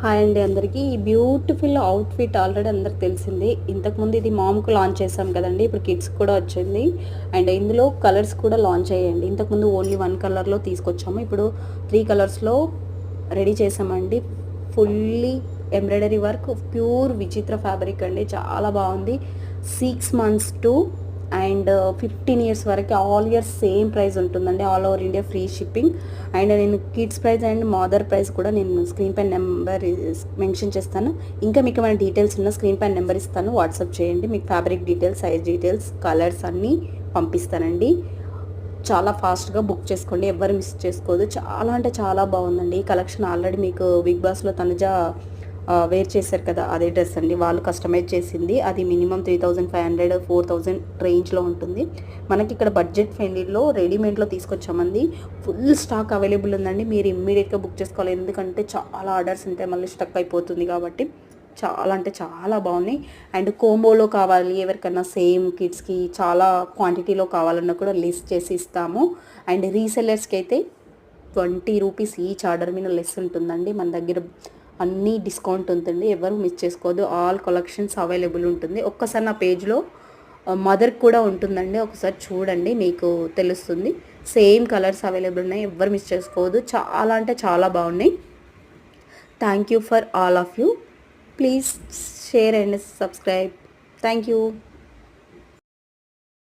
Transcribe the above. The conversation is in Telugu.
హాయ్ అండి అందరికీ. ఈ బ్యూటిఫుల్ అవుట్‌ఫిట్ ఆల్రెడీ అందరికి తెలిసిందే. ఇంతకుముందు ఇది మామ్‌కు లాంచ్ చేసాం కదండీ! ఇప్పుడు కిడ్స్‌కి కూడా వచ్చింది. అండ్ ఇందులో కలర్స్ కూడా లాంచ్ అయ్యాయండి. ఇంతకుముందు ఓన్లీ 1 కలర్‌లో తీసుకొచ్చాము. ఇప్పుడు 3 కలర్స్‌లో రెడీ చేసామండి. Fully embroidery work, pure Vichitra fabric అండి. చాలా బాగుంది. 6 మంత్స్ టు అండ్ 15 ఇయర్స్ వరకు ఆల్ ఇయర్స్ సేమ్ ప్రైస్ ఉంటుందండి. All over India free shipping. And నేను kids price and mother price కూడా నేను స్క్రీన్ పైన నెంబర్ మెన్షన్ చేస్తాను. ఇంకా మీకు ఏమైనా డీటెయిల్స్ ఉన్న స్క్రీన్ పైన నెంబర్ ఇస్తాను, వాట్సాప్ చేయండి. మీకు fabric details, size details, colours అన్నీ పంపిస్తానండి. చాలా ఫాస్ట్గా బుక్ చేసుకోండి, ఎవరు మిస్ చేసుకోదు. చాలా అంటే చాలా బాగుందండి. ఈ కలెక్షన్ ఆల్రెడీ మీకు బిగ్ బాస్లో తనుజ వేర్ చేశారు కదా, అదే డ్రెస్ అండి. వాళ్ళు కస్టమైజ్ చేసింది. అది మినిమం 3500 4000 రేంజ్లో ఉంటుంది. మనకి ఇక్కడ బడ్జెట్ ఫ్రెండ్లీలో రెడీమేడ్లో తీసుకొచ్చామండి. ఫుల్ స్టాక్ అవైలబుల్ ఉందండి. మీరు ఇమ్మీడియట్గా బుక్ చేసుకోవాలి, ఎందుకంటే చాలా ఆర్డర్స్ ఉంటాయి, మళ్ళీ స్టక్ అయిపోతుంది కాబట్టి. చాలా అంటే చాలా బాగున్నాయి. అండ్ కోంబోలో కావాలి ఎవరికన్నా, సేమ్ కిడ్స్కి చాలా క్వాంటిటీలో కావాలన్నా కూడా లిస్ట్ చేసి ఇస్తాము. అండ్ రీసెల్లర్స్కి అయితే 20 రూపీస్ ఈచ్ ఆర్డర్ మీద లెస్ ఉంటుందండి. మన దగ్గర అన్నీ డిస్కౌంట్ ఉంటుంది, ఎవరు మిస్ చేసుకోవద్దు. ఆల్ కలెక్షన్స్ అవైలబుల్ ఉంటుంది. ఒక్కసారి నా పేజ్లో మదర్ కూడా ఉంటుందండి, ఒకసారి చూడండి, మీకు తెలుస్తుంది. సేమ్ కలర్స్ అవైలబుల్ ఉన్నాయి, ఎవరు మిస్ చేసుకోవద్దు. చాలా అంటే చాలా బాగున్నాయి. Thank you for all of you. Please share and subscribe. Thank you.